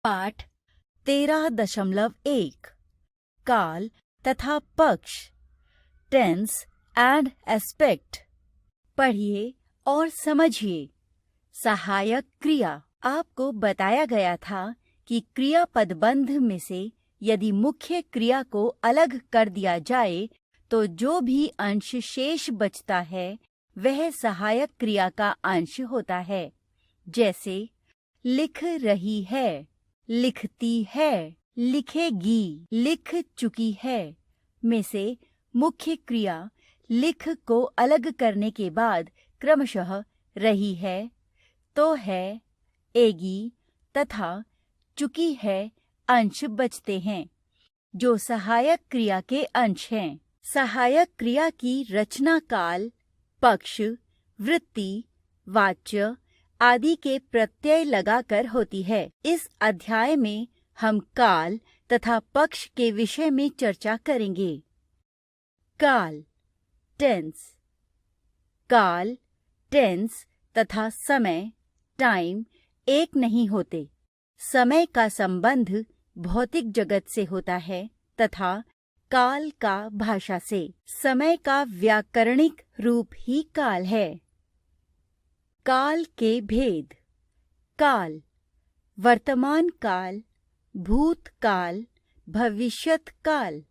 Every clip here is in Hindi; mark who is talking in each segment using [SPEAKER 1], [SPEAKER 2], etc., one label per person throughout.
[SPEAKER 1] पाठ 13.1 काल तथा पक्ष, टेंस एंड एस्पेक्ट। पढ़िए और समझिए। सहायक क्रिया। आपको बताया गया था कि क्रियापद बंध में से यदि मुख्य क्रिया को अलग कर दिया जाए तो जो भी अंश शेष बचता है वह सहायक क्रिया का अंश होता है। जैसे लिख रही है, लिखती है, लिखेगी, लिख चुकी है में से मुख्य क्रिया लिख को अलग करने के बाद क्रमशः रही है, तो है, एगी तथा चुकी है अंश बचते हैं जो सहायक क्रिया के अंश हैं। सहायक क्रिया की रचना काल, पक्ष, वृत्ति, वाच्य आदि के प्रत्यय लगाकर होती है। इस अध्याय में हम काल तथा पक्ष के विषय में चर्चा करेंगे। काल, टेंस। काल, टेंस तथा समय, टाइम एक नहीं होते। समय का संबंध भौतिक जगत से होता है तथा काल का भाषा से। समय का व्याकरणिक रूप ही काल है। काल के भेद। काल, वर्तमान काल, भूतकाल, भविष्यत काल।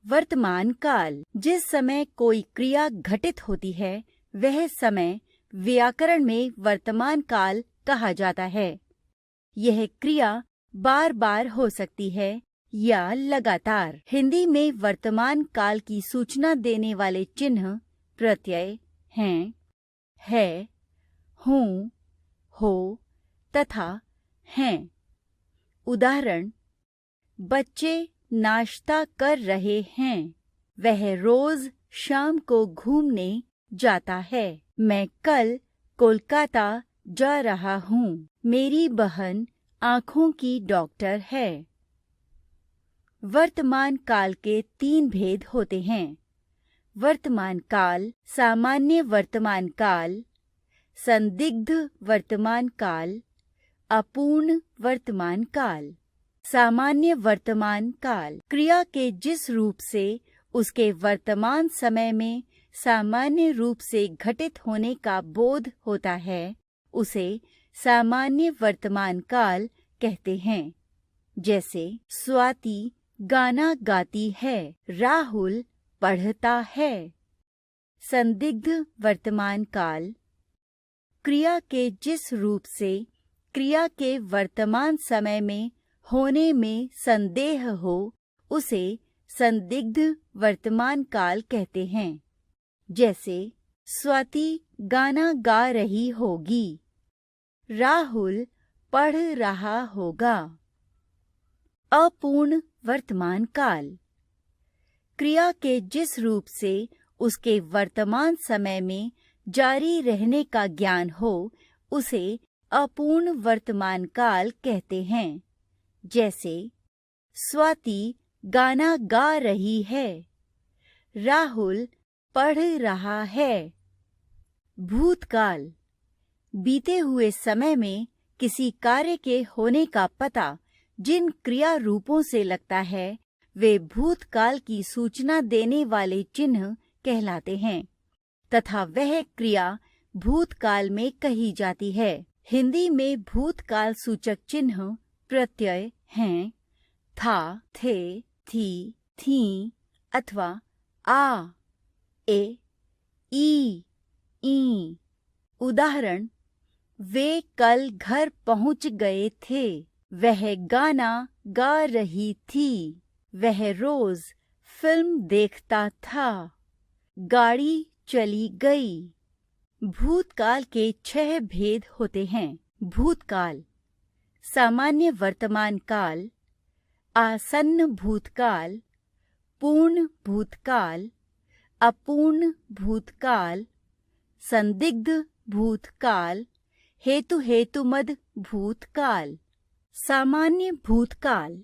[SPEAKER 1] वर्तमान काल, जिस समय कोई क्रिया घटित होती है वह समय व्याकरण में वर्तमान काल कहा जाता है। यह क्रिया बार बार हो सकती है या लगातार। हिंदी में वर्तमान काल की सूचना देने वाले चिन्ह प्रत्यय हैं, है, हूँ, हो तथा हैं। उदाहरण, बच्चे नाश्ता कर रहे हैं, वह रोज शाम को घूमने जाता है। मैं कल कोलकाता जा रहा हूँ, मेरी बहन आँखों की डॉक्टर है। वर्तमान काल के 3 भेद होते हैं। वर्तमान काल, सामान्य वर्तमान काल, संदिग्ध वर्तमान काल, अपूर्ण वर्तमान काल। सामान्य वर्तमान काल, क्रिया के जिस रूप से उसके वर्तमान समय में सामान्य रूप से घटित होने का बोध होता है उसे सामान्य वर्तमान काल कहते हैं। जैसे स्वाति गाना गाती है, राहुल पढ़ता है। संदिग्ध वर्तमान काल, क्रिया के जिस रूप से क्रिया के वर्तमान समय में होने में संदेह हो उसे संदिग्ध वर्तमान काल कहते हैं। जैसे स्वाति गाना गा रही होगी, राहुल पढ़ रहा होगा। अपूर्ण वर्तमान काल, क्रिया के जिस रूप से उसके वर्तमान समय में जारी रहने का ज्ञान हो उसे अपूर्ण वर्तमान काल कहते हैं। जैसे स्वाति गाना गा रही है, राहुल पढ़ रहा है। भूतकाल, बीते हुए समय में किसी कार्य के होने का पता जिन क्रिया रूपों से लगता है वे भूतकाल की सूचना देने वाले चिन्ह कहलाते हैं तथा वह क्रिया भूतकाल में कही जाती है। हिंदी में भूतकाल सूचक चिन्ह प्रत्यय हैं था, थे, थी, थीं अथवा आ, ए, ई। उदाहरण, वे कल घर पहुंच गए थे, वह गाना गा रही थी, वह रोज फिल्म देखता था, गाड़ी चली गई। भूतकाल के 6 भेद होते हैं। भूतकाल, सामान्य वर्तमान काल, आसन्न भूतकाल, पूर्ण भूतकाल, अपूर्ण भूतकाल, संदिग्ध भूतकाल, हेतुमद भूतकाल। सामान्य भूतकाल,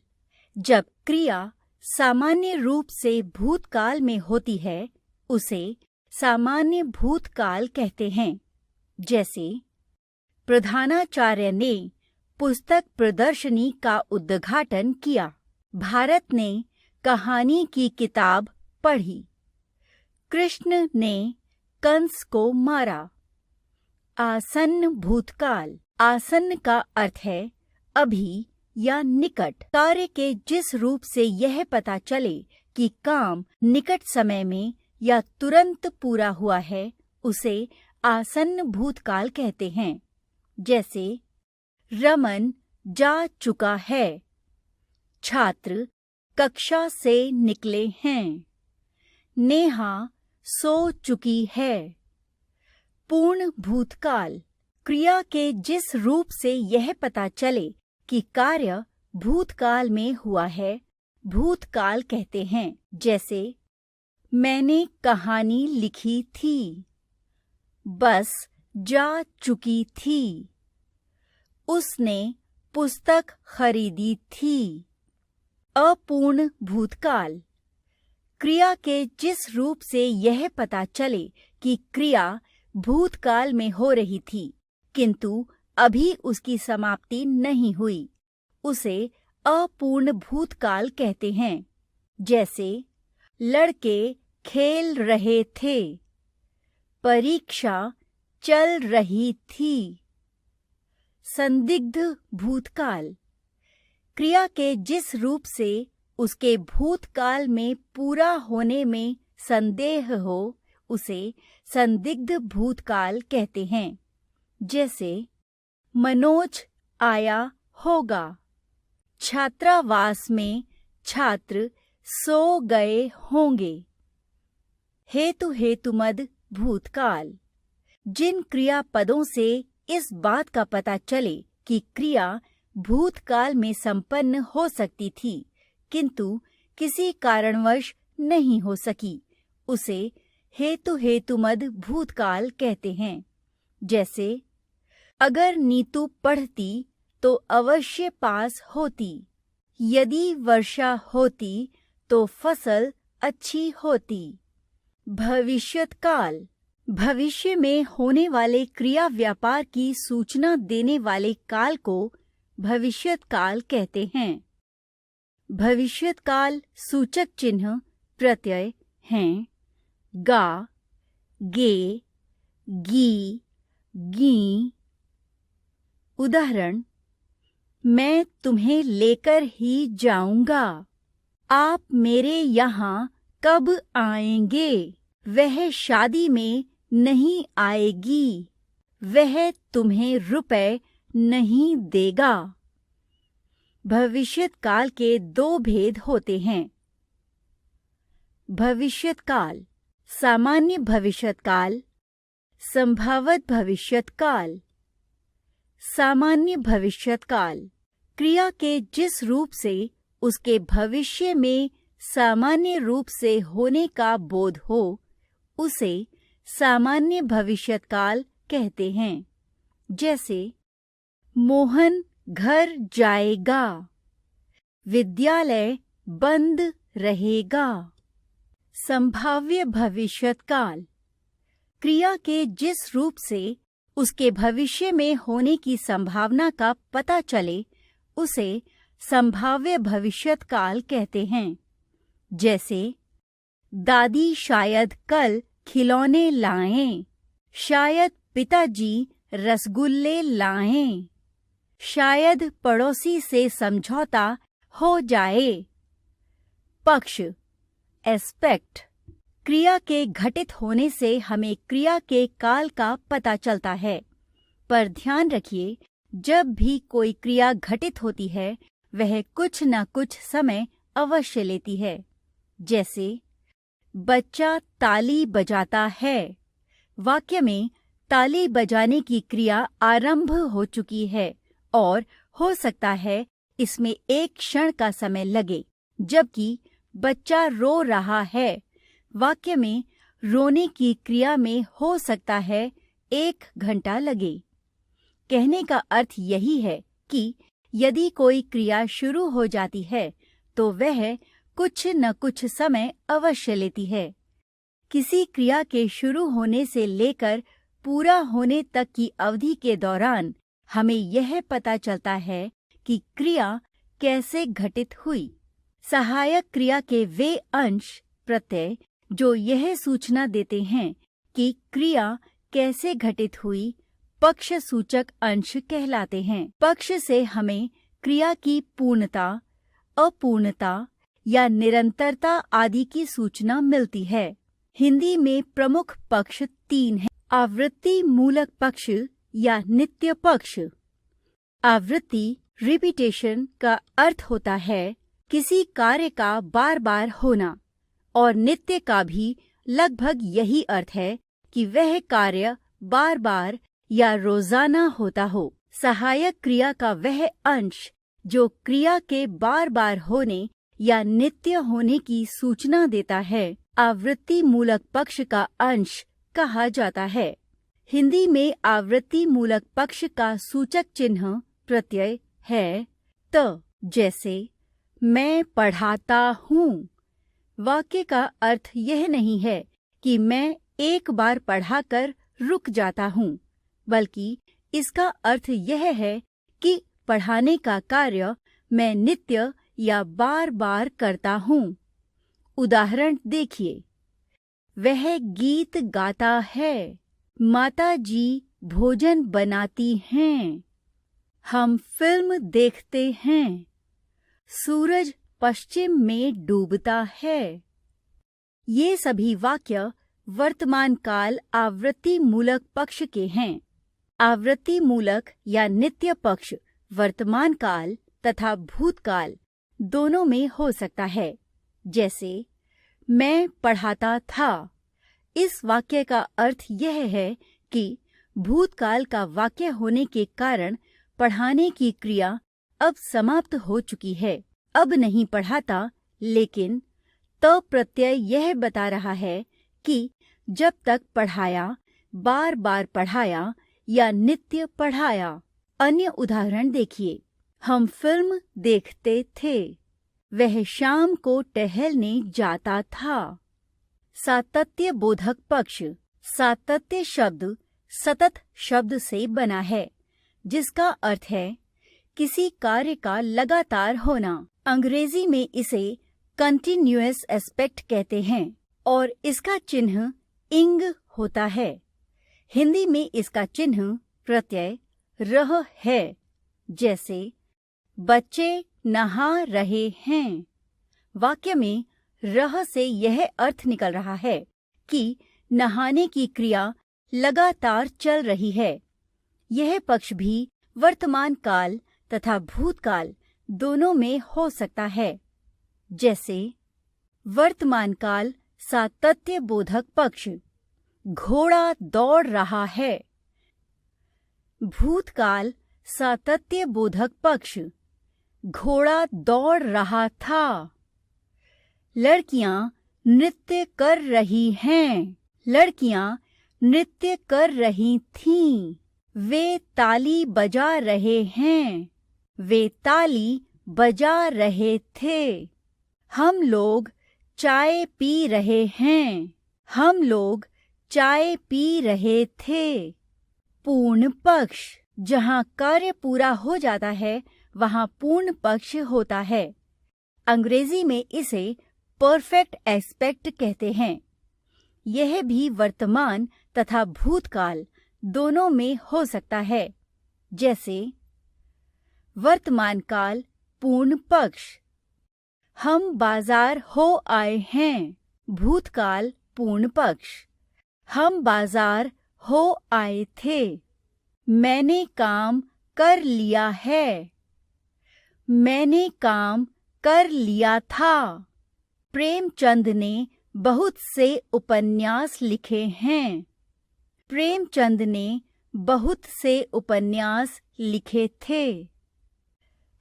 [SPEAKER 1] जब क्रिया सामान्य रूप से भूतकाल में होती है उसे सामान्य भूतकाल कहते हैं। जैसे प्रधानाचार्य ने पुस्तक प्रदर्शनी का उद्घाटन किया। भारत ने कहानी की किताब पढ़ी। कृष्ण ने कंस को मारा। आसन्न भूतकाल। आसन्न का अर्थ है अभी या निकट। कार्य के जिस रूप से यह पता चले कि काम निकट समय में या तुरंत पूरा हुआ है, उसे आसन्न भूतकाल कहते हैं। जैसे रमन जा चुका है, छात्र कक्षा से निकले हैं, नेहा सो चुकी है। पूर्ण भूतकाल। क्रिया के जिस रूप से यह पता चले कि कार्य भूतकाल में हुआ है, भूतकाल कहते हैं। जैसे मैंने कहानी लिखी थी, बस जा चुकी थी, उसने पुस्तक खरीदी थी। अपूर्ण भूतकाल। क्रिया के जिस रूप से यह पता चले कि क्रिया भूतकाल में हो रही थी किंतु अभी उसकी समाप्ति नहीं हुई, उसे अपूर्ण भूतकाल कहते हैं। जैसे लड़के खेल रहे थे, परीक्षा चल रही थी। संदिग्ध भूतकाल। क्रिया के जिस रूप से उसके भूतकाल में पूरा होने में संदेह हो, उसे संदिग्ध भूतकाल कहते हैं। जैसे मनोज आया होगा, छात्रावास में छात्र सो गए होंगे। हेतुमद भूतकाल। जिन क्रियापदों से इस बात का पता चले कि क्रिया भूतकाल में संपन्न हो सकती थी किंतु किसी कारणवश नहीं हो सकी, उसे हेतुमद भूतकाल कहते हैं। जैसे अगर नीतू पढ़ती तो अवश्य पास होती, यदि वर्षा होती तो फसल अच्छी होती। भविष्यत्काल। भविष्य में होने वाले क्रिया व्यापार की सूचना देने वाले काल को भविष्यत्काल कहते हैं। भविष्यत्काल सूचक चिन्ह प्रत्यय हैं गा, गे, गी, गी। उदाहरण, मैं तुम्हें लेकर ही जाऊंगा। आप मेरे यहाँ कब आएंगे? वह शादी में नहीं आएगी, वह तुम्हें रुपए नहीं देगा। भविष्यत्काल के दो भेद होते हैं। भविष्यत्काल। सामान्य भविष्यत्काल, संभावित भविष्यत्काल। सामान्य भविष्यत्काल। क्रिया के जिस रूप से उसके भविष्य में सामान्य रूप से होने का बोध हो, उसे सामान्य भविष्यत्काल कहते हैं। जैसे मोहन घर जाएगा, विद्यालय बंद रहेगा। संभाव्य भविष्यत्काल। क्रिया के जिस रूप से उसके भविष्य में होने की संभावना का पता चले, उसे संभाव्य भविष्यत्काल कहते हैं। जैसे दादी शायद कल खिलौने लाएं, शायद पिताजी रसगुल्ले लाएं, शायद पड़ोसी से समझौता हो जाए। पक्ष एस्पेक्ट। क्रिया के घटित होने से हमें क्रिया के काल का पता चलता है, पर ध्यान रखिए जब भी कोई क्रिया घटित होती है वह कुछ न कुछ समय अवश्य लेती है। जैसे बच्चा ताली बजाता है। वाक्य में ताली बजाने की क्रिया आरंभ हो चुकी है और हो सकता है इसमें एक क्षण का समय लगे, जबकि बच्चा रो रहा है। वाक्य में रोने की क्रिया में हो सकता है 1 घंटा लगे। कहने का अर्थ यही है कि यदि कोई क्रिया शुरू हो जाती है तो वह कुछ न कुछ समय अवश्य लेती है। किसी क्रिया के शुरू होने से लेकर पूरा होने तक की अवधि के दौरान हमें यह पता चलता है कि क्रिया कैसे घटित हुई। सहायक क्रिया के वे अंश प्रत्यय जो यह सूचना देते हैं कि क्रिया कैसे घटित हुई पक्ष सूचक अंश कहलाते हैं। पक्ष से हमें क्रिया की पूर्णता, अपूर्णता या निरंतरता आदि की सूचना मिलती है। हिंदी में प्रमुख पक्ष 3 हैं। आवृत्ति मूलक पक्ष या नित्य पक्ष। आवृत्ति रिपीटेशन का अर्थ होता है किसी कार्य का बार बार होना, और नित्य का भी लगभग यही अर्थ है कि वह कार्य बार बार या रोजाना होता हो। सहायक क्रिया का वह अंश जो क्रिया के बार बार होने या नित्य होने की सूचना देता है, आवृत्ति मूलक पक्ष का अंश कहा जाता है। हिंदी में आवृत्ति मूलक पक्ष का सूचक चिन्ह प्रत्यय है त, जैसे मैं पढ़ाता हूँ। वाक्य का अर्थ यह नहीं है कि मैं एक बार पढ़ाकर रुक जाता हूँ, बल्कि इसका अर्थ यह है कि पढ़ाने का कार्य मैं नित्य या बार बार करता हूँ। उदाहरण देखिए। वह गीत गाता है। माता जी भोजन बनाती हैं। हम फिल्म देखते हैं। सूरज पश्चिम में डूबता है। ये सभी वाक्य वर्तमान काल आवृत्ति मूलक पक्ष के हैं। आवृत्ति मूलक या नित्य पक्ष वर्तमान काल तथा भूतकाल दोनों में हो सकता है। जैसे मैं पढ़ाता था। इस वाक्य का अर्थ यह है कि भूतकाल का वाक्य होने के कारण पढ़ाने की क्रिया अब समाप्त हो चुकी है। अब नहीं पढ़ाता, लेकिन त प्रत्यय यह बता रहा है कि जब तक पढ़ाया, बार बार पढ़ाया या नित्य पढ़ाया। अन्य उदाहरण देखिए। हम फिल्म देखते थे। वह शाम को टहलने जाता था। सातत्य बोधक पक्ष। सातत्य शब्द सतत शब्द से बना है, जिसका अर्थ है किसी कार्य का लगातार होना। अंग्रेजी में इसे कंटिन्यूअस एस्पेक्ट कहते हैं और इसका चिन्ह इंग होता है। हिंदी में इसका चिन्ह प्रत्यय रह है। जैसे बच्चे नहा रहे हैं। वाक्य में रह से यह अर्थ निकल रहा है कि नहाने की क्रिया लगातार चल रही है। यह पक्ष भी वर्तमान काल तथा भूतकाल दोनों में हो सकता है। जैसे वर्तमान काल सातत्य बोधक पक्ष, घोड़ा दौड़ रहा है। भूतकाल सातत्य बोधक पक्ष, घोड़ा दौड़ रहा था। लड़कियां नृत्य कर रही हैं। लड़कियां नृत्य कर रही थीं। वे ताली बजा रहे हैं। वे ताली बजा रहे थे। हम लोग चाय पी रहे हैं। हम लोग चाय पी रहे थे। पूर्ण पक्ष। जहाँ कार्य पूरा हो जाता है वहाँ पूर्ण पक्ष होता है। अंग्रेजी में इसे परफेक्ट एस्पेक्ट कहते हैं। यह भी वर्तमान तथा भूतकाल दोनों में हो सकता है। जैसे वर्तमान काल पूर्ण पक्ष, हम बाजार हो आए हैं। भूतकाल पूर्ण पक्ष, हम बाजार हो आए थे। मैंने काम कर लिया है। मैंने काम कर लिया था। प्रेमचंद ने बहुत से उपन्यास लिखे हैं। प्रेमचंद ने बहुत से उपन्यास लिखे थे।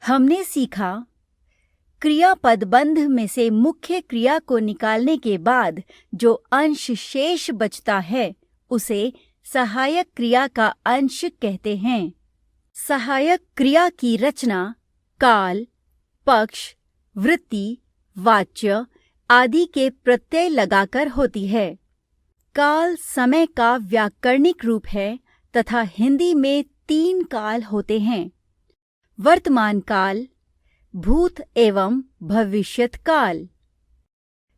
[SPEAKER 1] हमने सीखा क्रियापदबंध में से मुख्य क्रिया को निकालने के बाद जो अंश शेष बचता है उसे सहायक क्रिया का अंश कहते हैं। सहायक क्रिया की रचना काल, पक्ष, वृत्ति, वाच्य आदि के प्रत्यय लगाकर होती है। काल समय का व्याकरणिक रूप है तथा हिंदी में 3 काल होते हैं: वर्तमान काल, भूत एवं भविष्यत काल।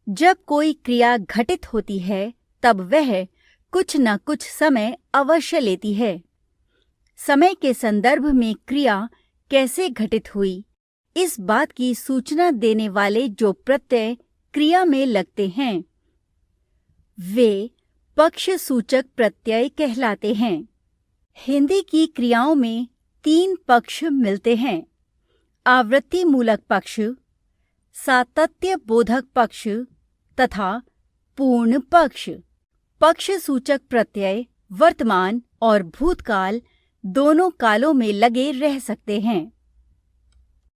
[SPEAKER 1] जब कोई क्रिया घटित होती है तब वह कुछ न कुछ समय अवश्य लेती है। समय के संदर्भ में क्रिया कैसे घटित हुई, इस बात की सूचना देने वाले जो प्रत्यय क्रिया में लगते हैं वे पक्ष सूचक प्रत्यय कहलाते हैं। हिंदी की क्रियाओं में 3 पक्ष मिलते हैं: आवृत्ति मूलक पक्ष, सातत्य बोधक पक्ष तथा पूर्ण पक्ष। पक्ष सूचक प्रत्यय वर्तमान और भूतकाल दोनों कालों में लगे रह सकते हैं।